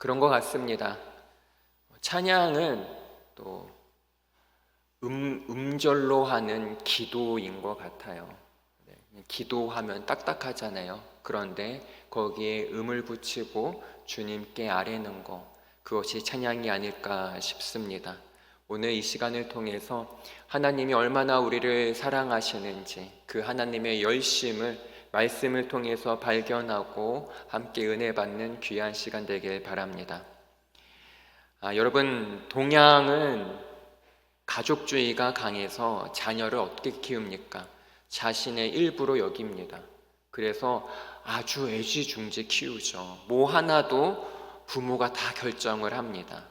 그런 것 같습니다. 찬양은 또 음절로 하는 기도인 것 같아요. 기도하면 딱딱하잖아요. 그런데 거기에 음을 붙이고 주님께 아뢰는 것, 그것이 찬양이 아닐까 싶습니다. 오늘 이 시간을 통해서 하나님이 얼마나 우리를 사랑하시는지 그 하나님의 열심을 말씀을 통해서 발견하고 함께 은혜 받는 귀한 시간 되길 바랍니다. 여러분, 동양은 가족주의가 강해서 자녀를 어떻게 키웁니까? 자신의 일부로 여깁니다. 그래서 아주 애지중지 키우죠. 뭐 하나도 부모가 다 결정을 합니다.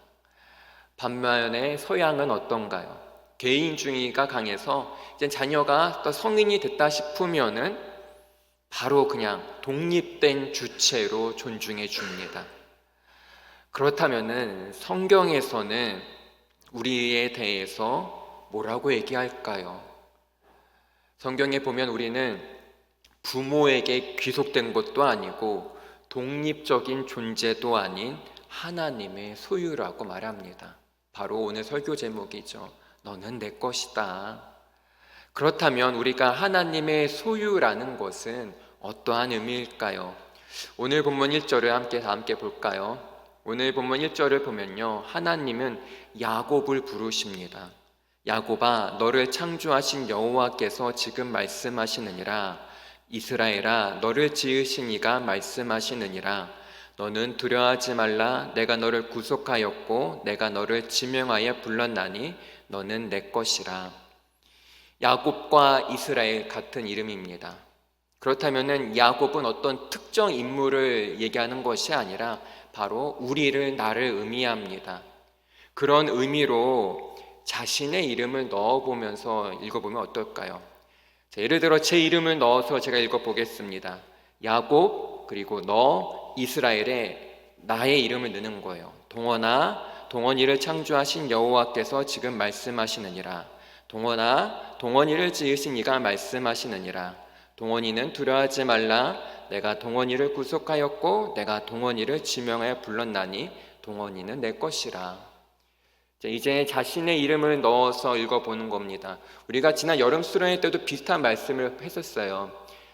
반면에 서양은 어떤가요? 개인주의가 강해서 이제 자녀가 또 성인이 됐다 싶으면은 바로 그냥 독립된 주체로 존중해 줍니다. 그렇다면은 성경에서는 우리에 대해서 뭐라고 얘기할까요? 성경에 보면 우리는 부모에게 귀속된 것도 아니고 독립적인 존재도 아닌 하나님의 소유라고 말합니다. 바로 오늘 설교 제목이죠. 너는 내 것이다. 그렇다면 우리가 하나님의 소유라는 것은 어떠한 의미일까요? 오늘 본문 1절을 함께 볼까요? 오늘 본문 1절을 보면요, 하나님은 야곱을 부르십니다. 야곱아, 너를 창조하신 여호와께서 지금 말씀하시느니라. 이스라엘아, 너를 지으신 이가 말씀하시느니라. 너는 두려워하지 말라. 내가 너를 구속하였고 내가 너를 지명하여 불렀나니 너는 내 것이라. 야곱과 이스라엘 같은 이름입니다. 그렇다면 야곱은 어떤 특정 인물을 얘기하는 것이 아니라 바로 우리를, 나를 의미합니다. 그런 의미로 자신의 이름을 넣어보면서 읽어보면 어떨까요? 자, 예를 들어 제 이름을 넣어서 제가 읽어보겠습니다. 야곱, 그리고 너, 이스라엘에 나의 이름을 넣는 거예요. 동원아, 동원이를 창조하신 여호와께서 지금 말씀하시느니라. 동원아, 동원이를 지으신 이가 말씀하시느니라. 동원이는 두려워하지 말라. 내가 동원이를 구속하였고 내가 동원이를 지명하여 불렀나니 동원이는 내 것이라. 이제 자신의 이름을 넣어서 읽어보는 겁니다. 우리가 지난 여름 수련회 때도 비슷한 말씀을 했었어요.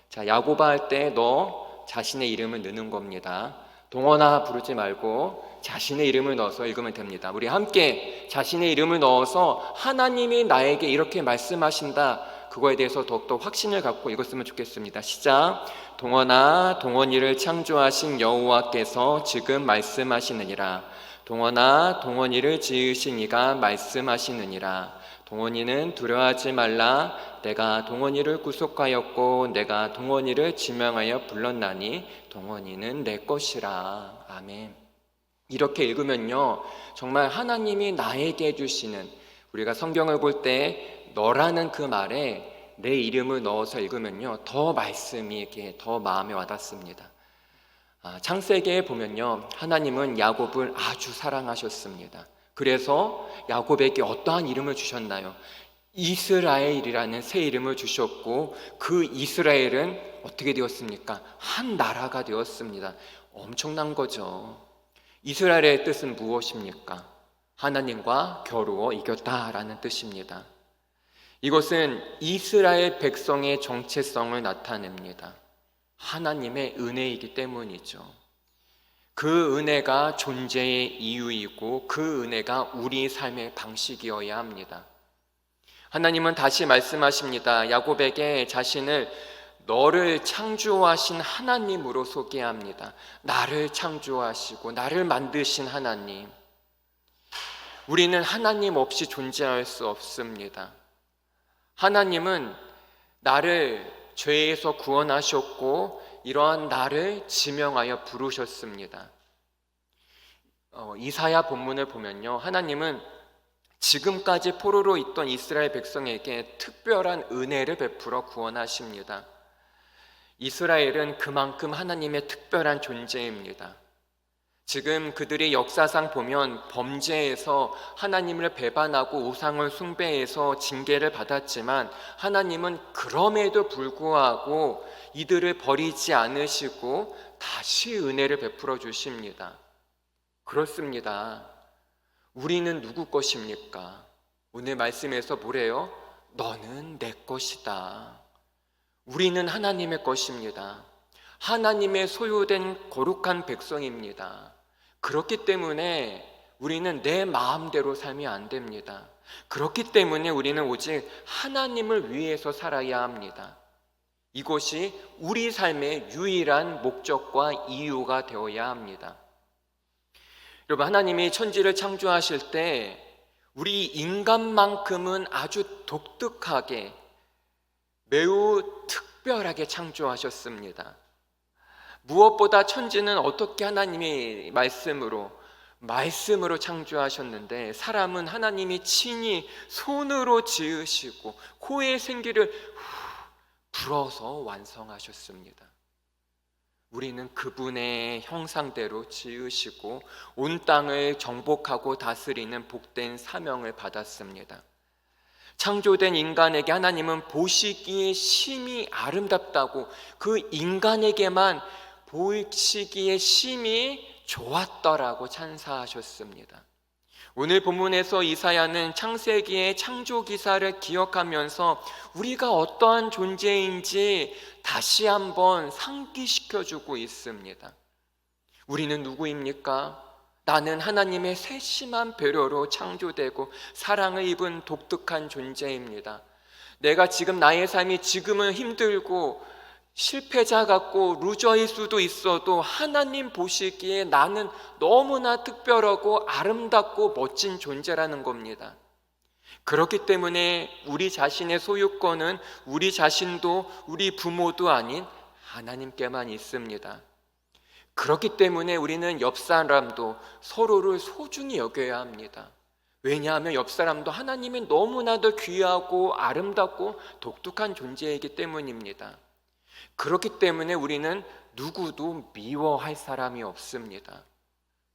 자, 야고바 할 때 너 자신의 이름을 넣는 겁니다. 동원아 부르지 말고 자신의 이름을 넣어서 읽으면 됩니다. 우리 함께 자신의 이름을 넣어서 하나님이 나에게 이렇게 말씀하신다, 그거에 대해서 더욱더 확신을 갖고 읽었으면 좋겠습니다. 시작. 동원아, 동원이를 창조하신 여호와께서 지금 말씀하시느니라. 동원아, 동원이를 지으신 이가 말씀하시느니라. 동원이는 두려워하지 말라. 내가 동원이를 구속하였고 내가 동원이를 지명하여 불렀나니 동원이는 내 것이라. 아멘. 이렇게 읽으면요, 정말 하나님이 나에게 해주시는, 우리가 성경을 볼 때 너라는 그 말에 내 이름을 넣어서 읽으면요, 더 말씀이 이렇게 더 마음에 와닿습니다. 창세기에 보면요, 하나님은 야곱을 아주 사랑하셨습니다. 그래서 야곱에게 어떠한 이름을 주셨나요? 이스라엘이라는 새 이름을 주셨고 그 이스라엘은 어떻게 되었습니까? 한 나라가 되었습니다. 엄청난 거죠. 이스라엘의 뜻은 무엇입니까? 하나님과 겨루어 이겼다라는 뜻입니다. 이것은 이스라엘 백성의 정체성을 나타냅니다. 하나님의 은혜이기 때문이죠. 그 은혜가 존재의 이유이고 그 은혜가 우리 삶의 방식이어야 합니다. 하나님은 다시 말씀하십니다. 야곱에게 자신을 너를 창조하신 하나님으로 소개합니다. 나를 창조하시고 나를 만드신 하나님. 우리는 하나님 없이 존재할 수 없습니다. 하나님은 나를 죄에서 구원하셨고 이러한 나를 지명하여 부르셨습니다. 이사야 본문을 보면요, 하나님은 지금까지 포로로 있던 이스라엘 백성에게 특별한 은혜를 베풀어 구원하십니다. 이스라엘은 그만큼 하나님의 특별한 존재입니다. 지금 그들의 역사상 보면 범죄에서 하나님을 배반하고 우상을 숭배해서 징계를 받았지만 하나님은 그럼에도 불구하고 이들을 버리지 않으시고 다시 은혜를 베풀어 주십니다. 그렇습니다. 우리는 누구 것입니까? 오늘 말씀에서 뭐래요? 너는 내 것이다. 우리는 하나님의 것입니다. 하나님의 소유된 거룩한 백성입니다. 그렇기 때문에 우리는 내 마음대로 살면 안 됩니다. 그렇기 때문에 우리는 오직 하나님을 위해서 살아야 합니다. 이것이 우리 삶의 유일한 목적과 이유가 되어야 합니다. 여러분, 하나님이 천지를 창조하실 때 우리 인간만큼은 아주 독특하게 매우 특별하게 창조하셨습니다. 무엇보다 천지는 어떻게 하나님이 말씀으로 창조하셨는데, 사람은 하나님이 친히 손으로 지으시고 코에 생기를 불어서 완성하셨습니다. 우리는 그분의 형상대로 지으시고 온 땅을 정복하고 다스리는 복된 사명을 받았습니다. 창조된 인간에게 하나님은 보시기에 심히 아름답다고, 그 인간에게만 보시기에 심히 좋았더라고 찬사하셨습니다. 오늘 본문에서 이사야는 창세기의 창조 기사를 기억하면서 우리가 어떠한 존재인지 다시 한번 상기시켜주고 있습니다. 우리는 누구입니까? 나는 하나님의 세심한 배려로 창조되고 사랑을 입은 독특한 존재입니다. 내가 지금 나의 삶이 지금은 힘들고 실패자 같고 루저일 수도 있어도 하나님 보시기에 나는 너무나 특별하고 아름답고 멋진 존재라는 겁니다. 그렇기 때문에 우리 자신의 소유권은 우리 자신도 우리 부모도 아닌 하나님께만 있습니다. 그렇기 때문에 우리는 옆 사람도 서로를 소중히 여겨야 합니다. 왜냐하면 옆 사람도 하나님이 너무나도 귀하고 아름답고 독특한 존재이기 때문입니다. 그렇기 때문에 우리는 누구도 미워할 사람이 없습니다.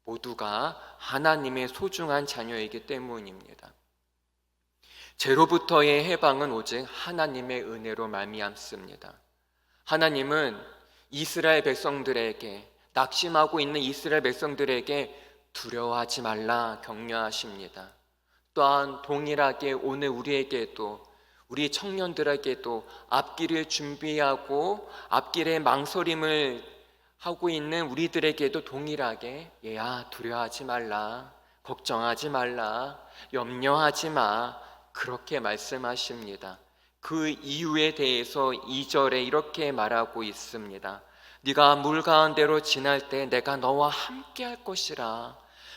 모두가 하나님의 소중한 자녀이기 때문입니다. 죄로부터의 해방은 오직 하나님의 은혜로 말미암습니다. 하나님은 이스라엘 백성들에게, 낙심하고 있는 이스라엘 백성들에게 두려워하지 말라 격려하십니다. 또한 동일하게 오늘 우리에게도, 우리 청년들에게도 앞길을 준비하고 앞길에 망설임을 하고 있는 우리들에게도 동일하게 얘야 두려워하지 말라, 걱정하지 말라, 염려하지 마, 그렇게 말씀하십니다. 그 이유에 대해서 2절에 이렇게 말하고 있습니다. 네가 물 가운데로 지날 때 내가 너와 함께 할 것이라.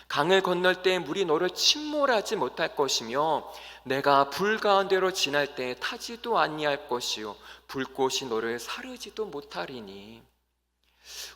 강을 건널 때 물이 너를 침몰하지 못할 것이며 내가 불 가운데로 지날 때 타지도 아니할 것이요 불꽃이 너를 사르지도 못하리니.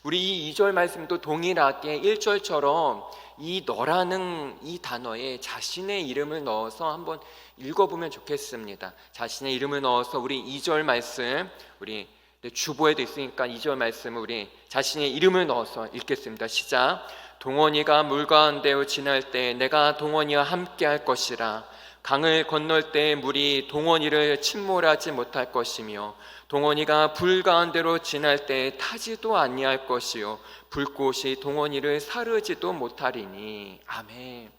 우리 이 2절 말씀도 동일하게 1절처럼 이 너라는 이 단어에 자신의 이름을 넣어서 한번 읽어보면 좋겠습니다. 자신의 이름을 넣어서 우리 2절 말씀, 우리 주보에도 있으니까 2절 말씀을 우리 자신의 이름을 넣어서 읽겠습니다. 시작. 동원이가 물 가운데로 지날 때 내가 동원이와 함께 할 것이라. 강을 건널 때 물이 동원이를 침몰하지 못할 것이며 동원이가 불 가운데로 지날 때 타지도 아니할 것이요 불꽃이 동원이를 사르지도 못하리니. 아멘.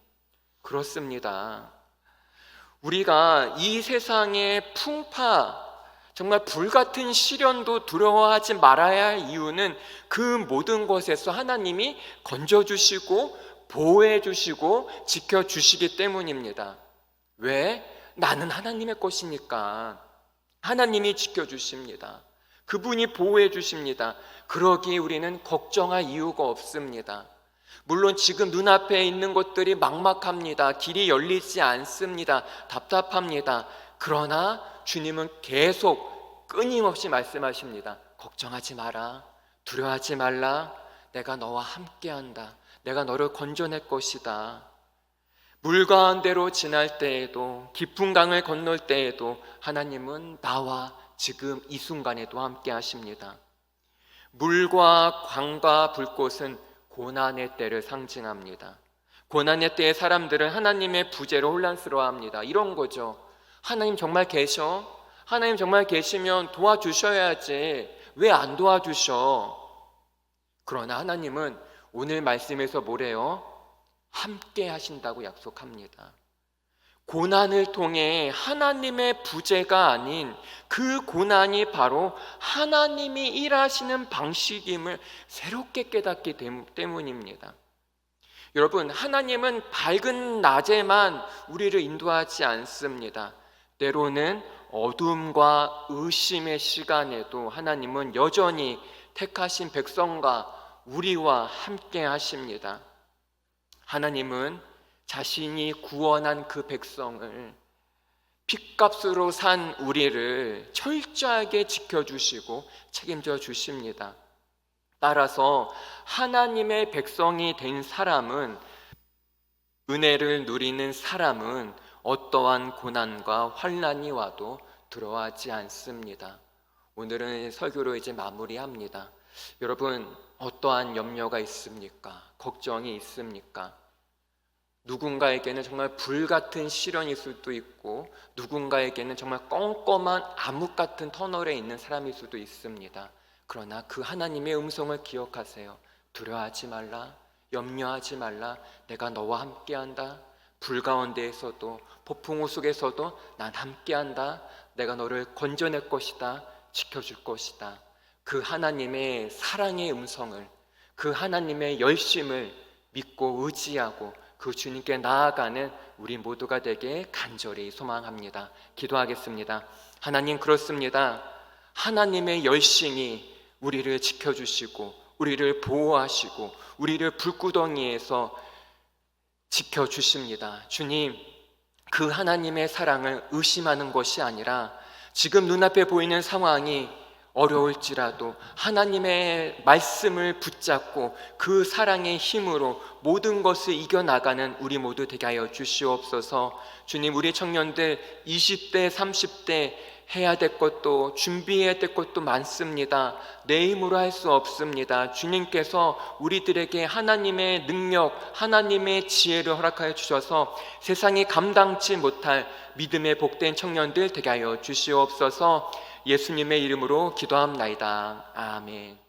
그렇습니다. 우리가 이 세상의 풍파, 정말 불같은 시련도 두려워하지 말아야 할 이유는 그 모든 것에서 하나님이 건져주시고 보호해주시고 지켜주시기 때문입니다. 왜? 나는 하나님의 것이니까. 하나님이 지켜주십니다. 그분이 보호해주십니다. 그러기에 우리는 걱정할 이유가 없습니다. 물론 지금 눈앞에 있는 것들이 막막합니다. 길이 열리지 않습니다. 답답합니다. 그러나 주님은 계속 끊임없이 말씀하십니다. 걱정하지 마라. 두려워하지 말라. 내가 너와 함께한다. 내가 너를 건져낼 것이다. 물 가운데로 지날 때에도, 깊은 강을 건널 때에도 하나님은 나와 지금 이 순간에도 함께 하십니다. 물과 광과 불꽃은 고난의 때를 상징합니다. 고난의 때에 사람들은 하나님의 부재로 혼란스러워합니다. 이런 거죠. 하나님 정말 계셔? 하나님 정말 계시면 도와주셔야지. 왜 안 도와주셔? 그러나 하나님은 오늘 말씀에서 뭐래요? 함께 하신다고 약속합니다. 고난을 통해 하나님의 부재가 아닌 그 고난이 바로 하나님이 일하시는 방식임을 새롭게 깨닫기 때문입니다. 여러분, 하나님은 밝은 낮에만 우리를 인도하지 않습니다. 때로는 어둠과 의심의 시간에도 하나님은 여전히 택하신 백성과 우리와 함께 하십니다. 하나님은 자신이 구원한 그 백성을 핏값으로 산 우리를 철저하게 지켜주시고 책임져 주십니다. 따라서 하나님의 백성이 된 사람은, 은혜를 누리는 사람은 어떠한 고난과 환난이 와도 두려워하지 않습니다. 오늘은 설교로 이제 마무리합니다. 여러분, 어떠한 염려가 있습니까? 걱정이 있습니까? 누군가에게는 정말 불같은 시련일 수도 있고, 누군가에게는 정말 껌껌한 암흑 같은 터널에 있는 사람일 수도 있습니다. 그러나 그 하나님의 음성을 기억하세요. 두려워하지 말라, 염려하지 말라, 내가 너와 함께한다. 불 가운데에서도 폭풍우 속에서도 난 함께한다. 내가 너를 건져낼 것이다, 지켜줄 것이다. 그 하나님의 사랑의 음성을, 그 하나님의 열심을 믿고 의지하고 그 주님께 나아가는 우리 모두가 되게 간절히 소망합니다. 기도하겠습니다. 하나님, 그렇습니다. 하나님의 열심이 우리를 지켜주시고 우리를 보호하시고 우리를 불구덩이에서 지켜주십니다. 주님, 그 하나님의 사랑을 의심하는 것이 아니라 지금 눈앞에 보이는 상황이 어려울지라도 하나님의 말씀을 붙잡고 그 사랑의 힘으로 모든 것을 이겨나가는 우리 모두 되게 하여 주시옵소서. 주님, 우리 청년들 20대 30대 해야 될 것도 준비해야 될 것도 많습니다. 내 힘으로 할 수 없습니다. 주님께서 우리들에게 하나님의 능력, 하나님의 지혜를 허락하여 주셔서 세상이 감당치 못할 믿음의 복된 청년들 되게 하여 주시옵소서. 예수님의 이름으로 기도합나이다. 아멘.